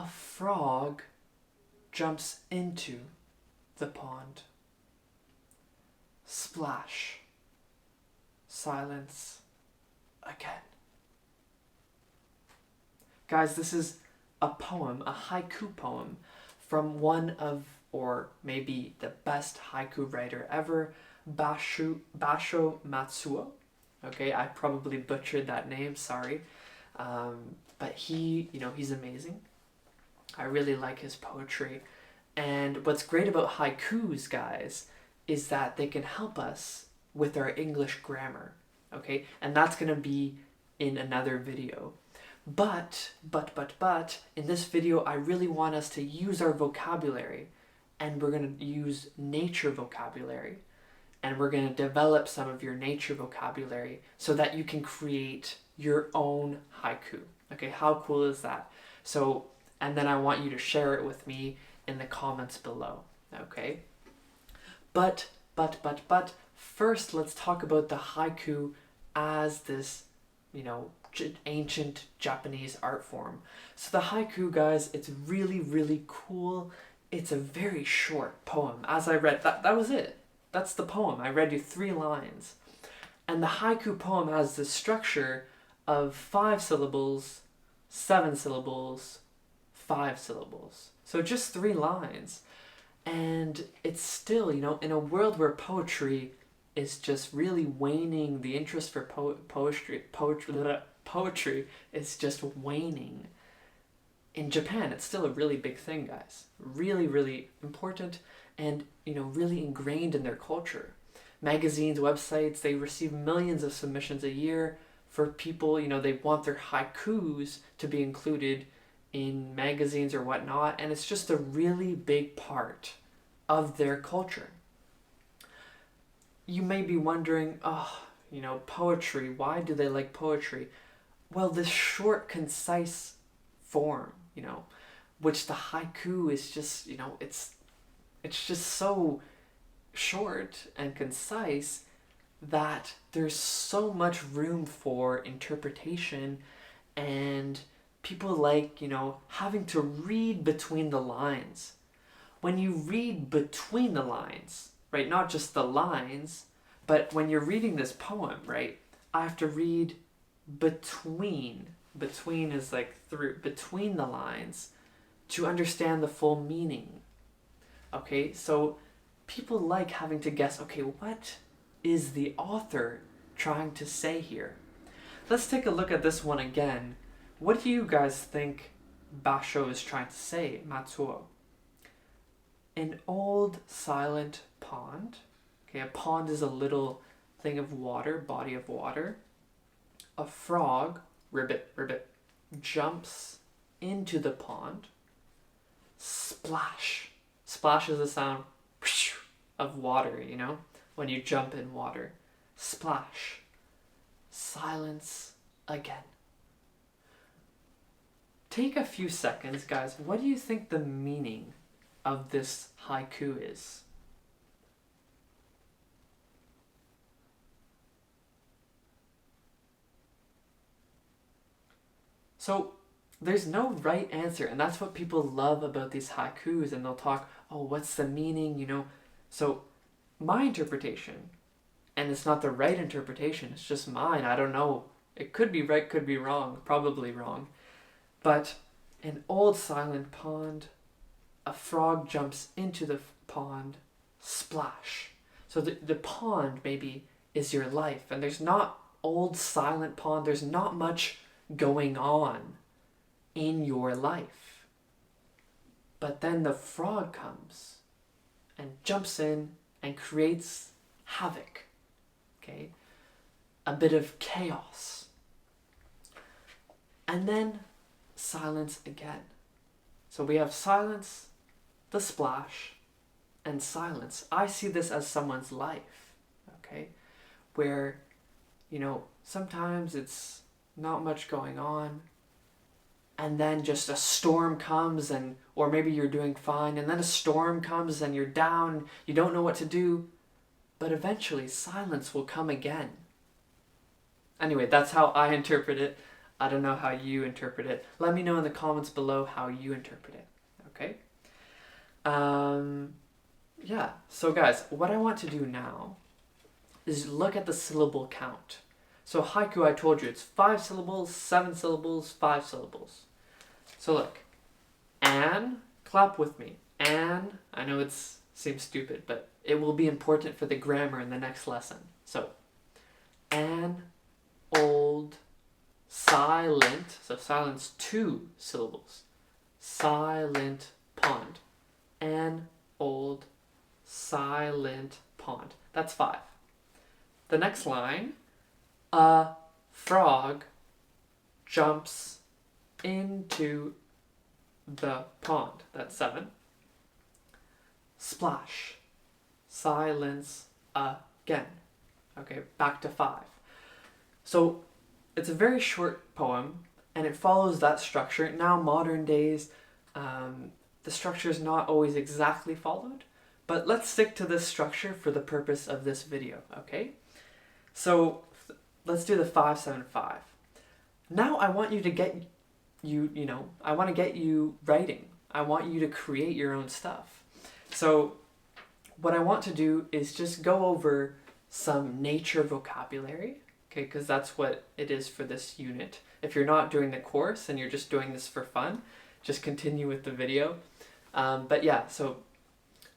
frog jumps into the pond. Splash. Silence again. Guys, this is a poem, a haiku poem, from one of, or maybe the best haiku writer ever, Basho Matsuo. Okay, I probably butchered that name, sorry. But he's amazing. I really like his poetry. And what's great about haikus, guys, is that they can help us with our English grammar. Okay, and that's going to be in another video. But, in this video, I really want us to use our vocabulary, and we're going to use nature vocabulary, and we're going to develop some of your nature vocabulary so that you can create your own haiku. Okay, how cool is that? So, and then I want you to share it with me in the comments below, okay? But, first let's talk about the haiku as this, ancient Japanese art form. So the haiku, guys, it's really, really cool. It's a very short poem. As I read, that was it. That's the poem. I read you 3 lines. And the haiku poem has this structure of 5 syllables, 7 syllables, 5 syllables. So just 3 lines. And it's still, in a world where poetry is just really waning, the interest for poetry is just waning. In Japan, it's still a really big thing, guys. Really, really important and, really ingrained in their culture. Magazines, websites, they receive millions of submissions a year for people, they want their haikus to be included in magazines or whatnot, and it's just a really big part of their culture. You may be wondering, poetry, why do they like poetry? Well, this short, concise form, which the haiku is just, it's just so short and concise that there's so much room for interpretation, and people like, having to read between the lines. When you read between the lines, right, not just the lines, but when you're reading this poem, right, I have to read between is like through, between the lines to understand the full meaning. Okay, so people like having to guess, okay, what is the author trying to say here? Let's take a look at this one again. What do you guys think Basho is trying to say, Matsuo? An old silent pond. Okay, a pond is a little thing of water, body of water. A frog, ribbit, jumps into the pond. Splash. Splash is the sound of water, when you jump in water. Splash. Silence again. Take a few seconds, guys. What do you think the meaning of this haiku is? So there's no right answer, and that's what people love about these haikus, and they'll talk, oh, what's the meaning, So my interpretation, and it's not the right interpretation, it's just mine, I don't know. It could be right, could be wrong, probably wrong. But an old silent pond, a frog jumps into the pond, splash. So the pond maybe is your life, and there's not old silent pond, there's not much going on in your life. But then the frog comes and jumps in and creates havoc, okay? A bit of chaos. And then silence again. So we have silence, the splash, and silence. I see this as someone's life, okay? Where, sometimes it's not much going on, and then just a storm comes, or maybe you're doing fine, and then a storm comes and you're down, you don't know what to do, but eventually silence will come again. Anyway, that's how I interpret it. I don't know how you interpret it. Let me know in the comments below how you interpret it. Okay? Yeah, so guys, what I want to do now is look at the syllable count. So haiku, I told you, it's 5 syllables, 7 syllables, 5 syllables. So look, an, clap with me. An, I know it seems stupid, but it will be important for the grammar in the next lesson. So, an old silent, so silence 2 syllables. Silent pond. An old silent pond. That's 5. The next line, a frog jumps into the pond. That's 7. Splash. Silence again. Okay, back to 5. So it's a very short poem and it follows that structure. Now, modern days, the structure is not always exactly followed, but let's stick to this structure for the purpose of this video, okay? So let's do the 5-7-5. Now I want you to get I want to get you writing. I want you to create your own stuff. So what I want to do is just go over some nature vocabulary, okay, because that's what it is for this unit. If you're not doing the course and you're just doing this for fun, just continue with the video. But yeah, so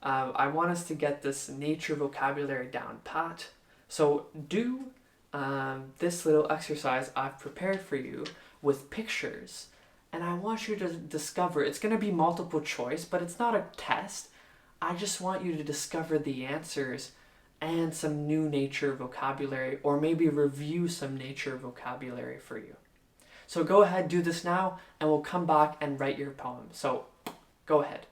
I want us to get this nature vocabulary down pat. So do this little exercise I've prepared for you with pictures, and I want you to discover, it's going to be multiple choice, but it's not a test. I just want you to discover the answers and some new nature vocabulary, or maybe review some nature vocabulary for you. So go ahead, do this now, and we'll come back and write your poem. So go ahead.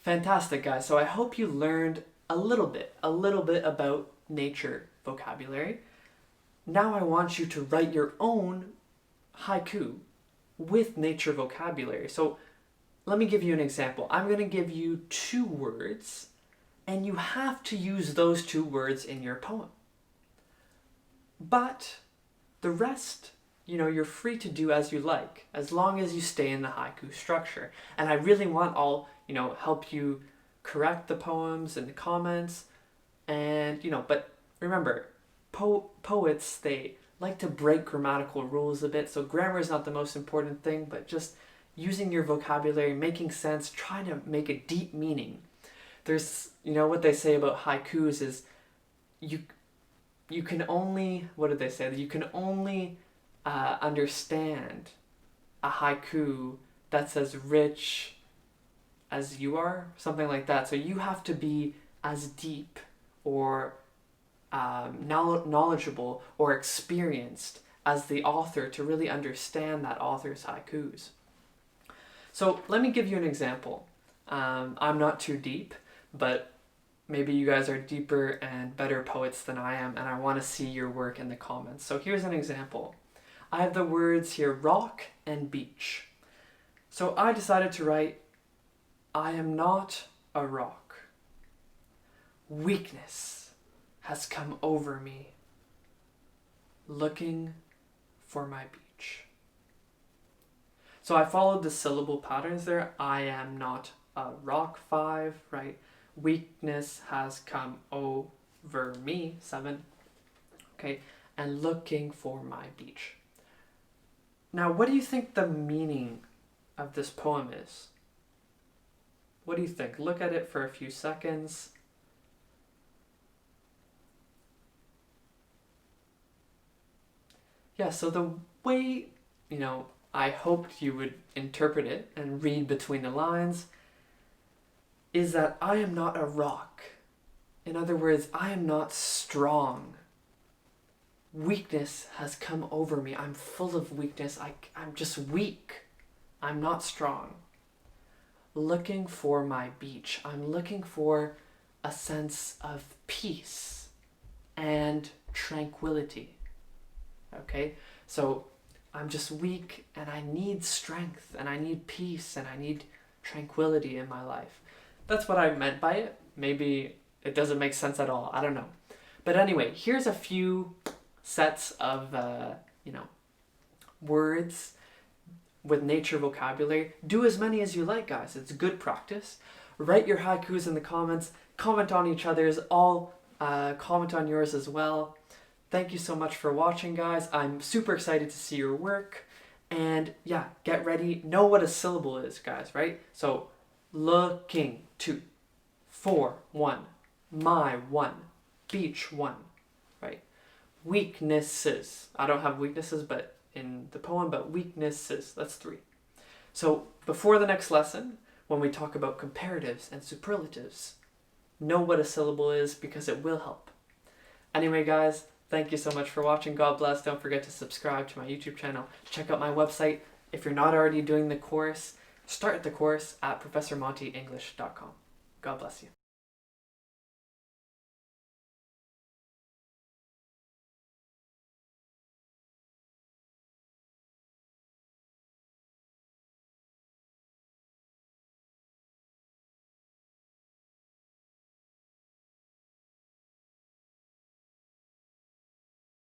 Fantastic, guys. So I hope you learned a little bit about nature vocabulary. Now I want you to write your own haiku with nature vocabulary. So let me give you an example. I'm going to give you 2 words, and you have to use those 2 words in your poem. But the rest, you're free to do as you like, as long as you stay in the haiku structure. And I really want help you correct the poems in the comments. And, but remember, poets, they like to break grammatical rules a bit. So grammar is not the most important thing, but just using your vocabulary, making sense, trying to make a deep meaning. There's, what they say about haikus is you can only, what did they say? You can only understand a haiku that's as rich as you are, something like that. So you have to be as deep or knowledgeable or experienced as the author to really understand that author's haikus. So let me give you an example. I'm not too deep, but maybe you guys are deeper and better poets than I am, and I want to see your work in the comments. So here's an example. I have the words here, rock and beach. So I decided to write, I am not a rock. Weakness has come over me, looking for my beach. So I followed the syllable patterns there. I am not a rock, 5, right? Weakness has come over me, 7. Okay, and looking for my beach. Now, what do you think the meaning of this poem is? What do you think? Look at it for a few seconds. Yeah, so the way, I hoped you would interpret it and read between the lines is that I am not a rock. In other words, I am not strong. Weakness has come over me. I'm full of weakness. I'm just weak. I'm not strong. Looking for my beach. I'm looking for a sense of peace and tranquility. Okay? So I'm just weak and I need strength and I need peace and I need tranquility in my life. That's what I meant by it. Maybe it doesn't make sense at all. I don't know. But anyway, here's a few sets of, words with nature vocabulary. Do as many as you like, guys. It's good practice. Write your haikus in the comments. Comment on each other's. I'll comment on yours as well. Thank you so much for watching, guys. I'm super excited to see your work. And yeah, get ready. Know what a syllable is, guys, right? So, looking, 2, for, 1, my, 1, beach, 1, right? Weaknesses. I don't have weaknesses but in the poem, but weaknesses, that's 3. So before the next lesson, when we talk about comparatives and superlatives, know what a syllable is because it will help. Anyway, guys, thank you so much for watching. God bless. Don't forget to subscribe to my YouTube channel. Check out my website. If you're not already doing the course, start the course at ProfessorMontyEnglish.com. God bless you.